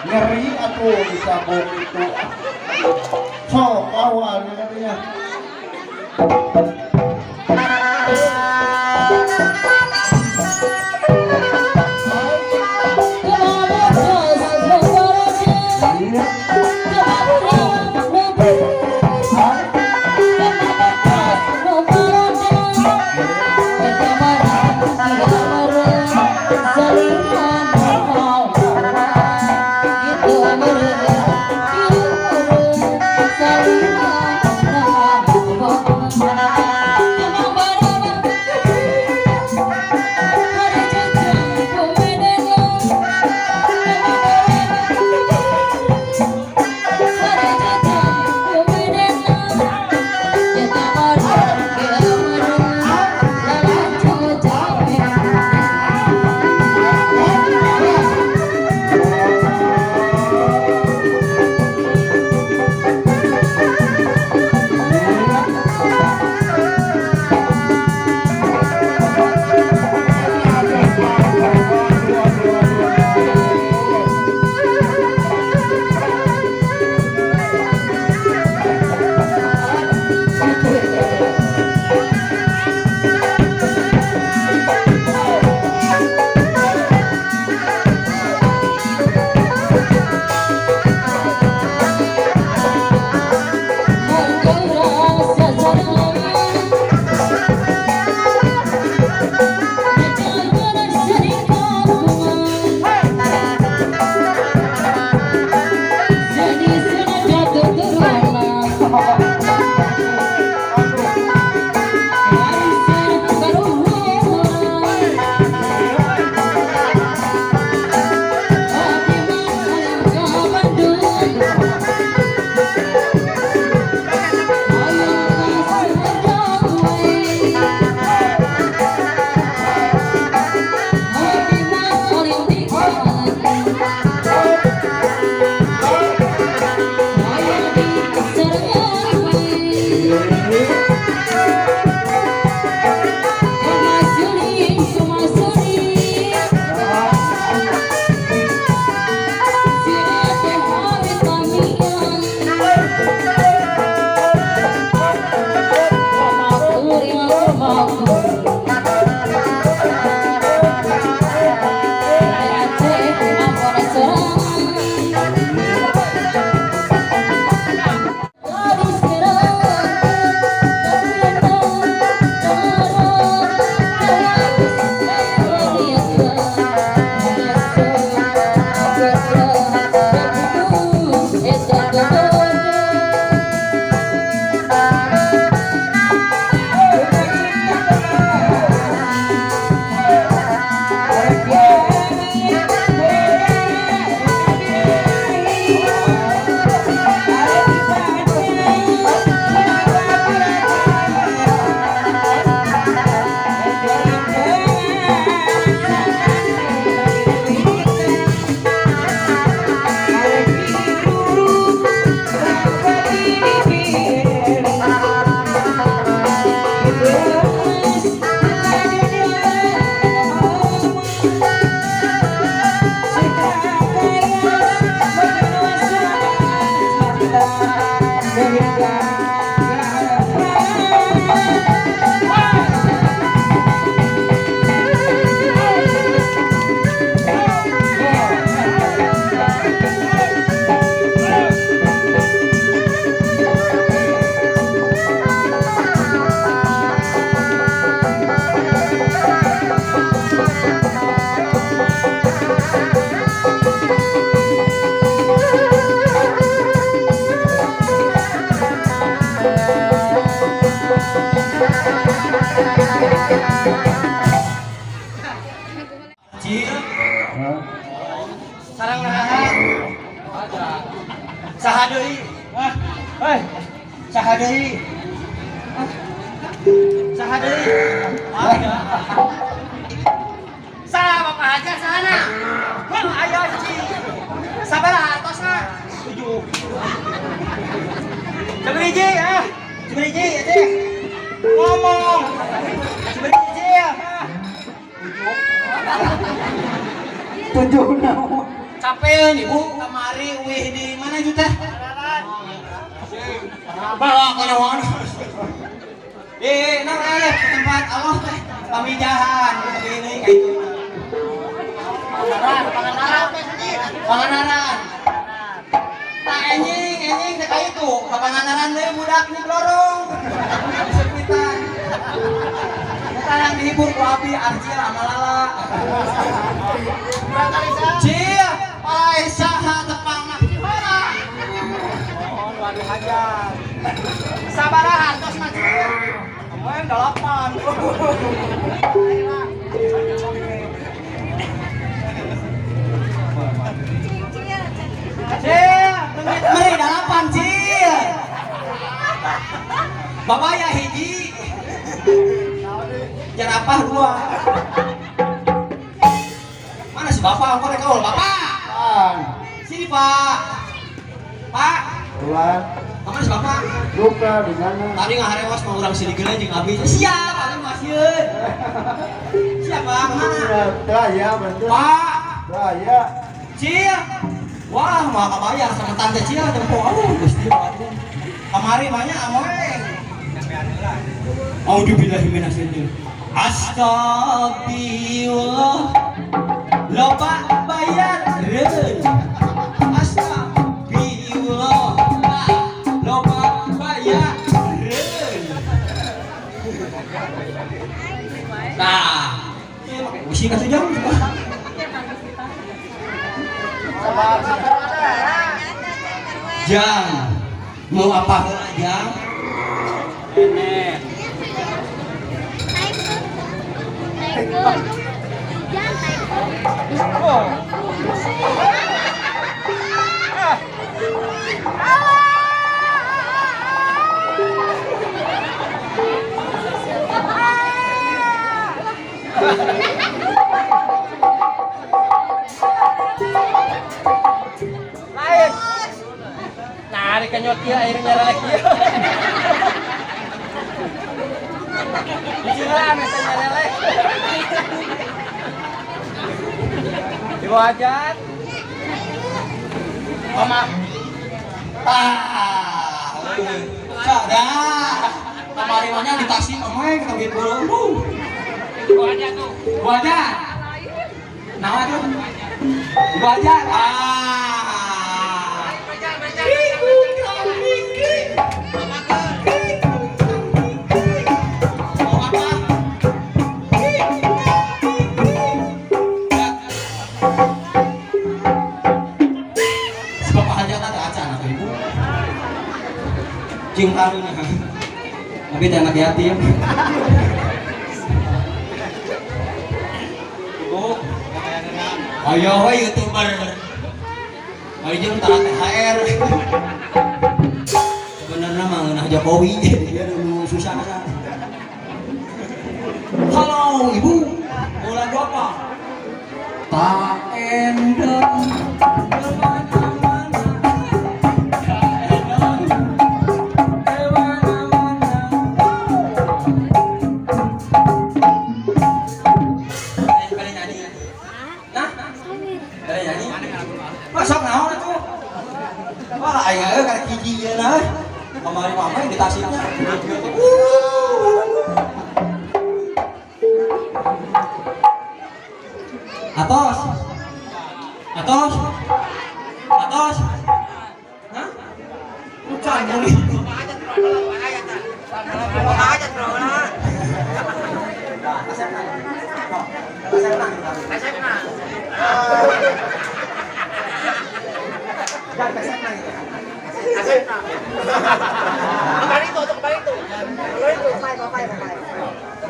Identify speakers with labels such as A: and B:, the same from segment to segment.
A: Ngeri atuh disabok itu. Sok awalnya katanya.
B: Sarang nahan. Saha deui? Hei, saha deui? Saha deui? Saha Bapak Haja sahana? Mang aya hiji. Sabaraha atosna? 7. Seberiji ah. Seberiji ya teh. Ngomong. Seberiji ya. 7.
A: Tujuh naon.
B: Capeun ibu kamari wih di mana itu teh? Bawa ke naon? Nah ke tempat Allah teh pamijahan begini kayak itu. Panganaran. Nah enjing teh kayak itu. Panganaran deui budak di lorong. Sepitan. Kita yang dihibur ku abi Arcil Amalala. Cil, palai saha tepang mah gimana? Mohon waduh hajar. Sabarahan tos mah. Main 8. Cil, meri 8 Cil. Bapak ya hiji. Jerapah 2. Mana si bapak? Kok rek bapak? Sini pak. Pak.
A: Tuan.
B: Mana si bapak?
A: Luka di mana?
B: Tadi ngaharewas mau urang sini geuleuh jeung abi. Siap, abi masieun. Siapa? Mana?
A: Daya betul.
B: Pak.
A: Daya.
B: Cil. Wah, mah kabayar sama tante Cil tempo. Aduh, Gusti Allah. Kamari banyak amoeng. Auzubillahi minasyaitonir. Astagfirullah. Loba bayar reun. Astagfirullah. Loba bayar reun. Nah, musik atuh jauh. Jang, mau apa heula Jang? Nenek.
C: Taikun. Jangan taikun.
B: Lain. Nah, di kenyot ieu airnya relek ieu. Dicilan eta relek. Ibu hajat. Mama. Sadah. Kamari mana di taksi omeng kita bikin buru. Ibu hajat tuh. Ibu hajat. Nawa tuh. Ibu hajat. Cium harunya, tapi jangan hati-hati ya. Ibu, ayo woi youtuber, ayo jeng tarat THR. Sebenarnya mah ngeunah Jokowi, dia dulu susah kan. Halo ibu, mau lagu apa? Tak endang. Masuk naon atuh? Wah, aya karek hiji ieu nah. Kamari mama di tasnya. Atos. Atos. Atos. Hah? Bukan muli. Bapak aja terlalu lah.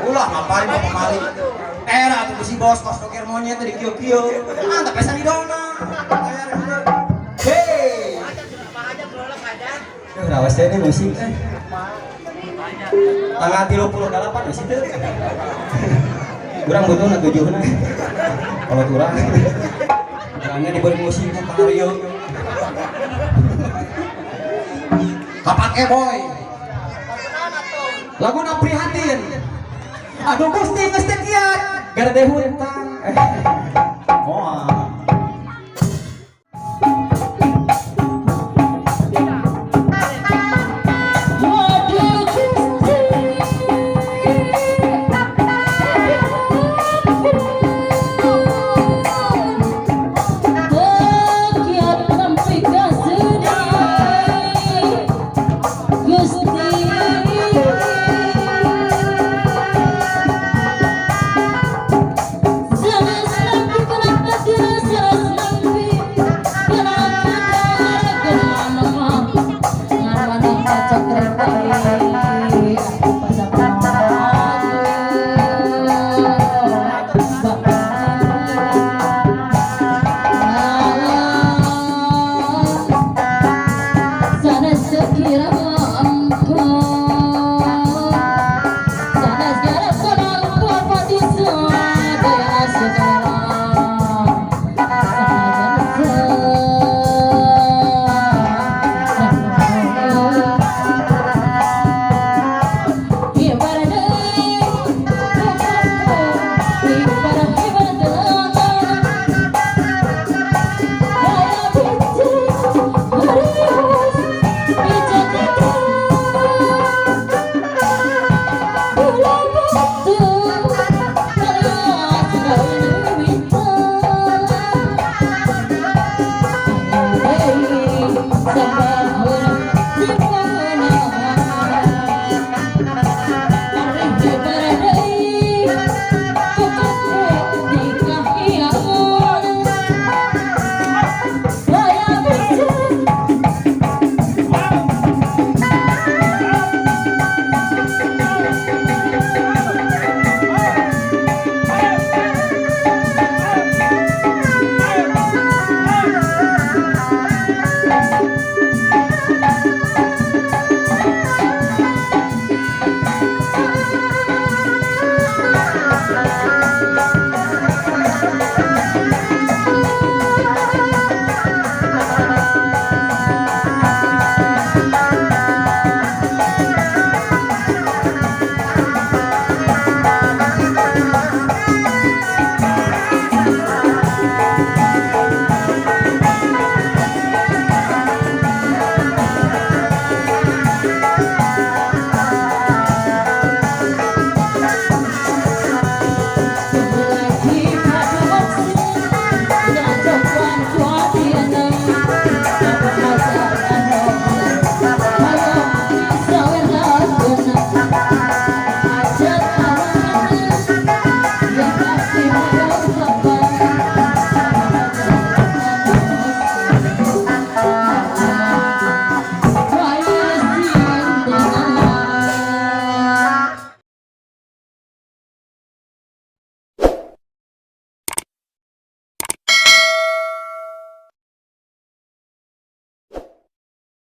B: Ulah ngapain mau kemari? Era tuh besi bos kos dokter monyet di kio-kio. Mantap pesan di dona. Hei. Duh, rawas ini musik. Tanggal 38 di situ. Kurang butuh na 7 na. Kalau kurang. Orangnya diberi musik kan Mario. Kapake boy. Lagu na prihatin. Aduh Gusti geus teh kiat. Gara deh hutang. Moal.
C: Thank you.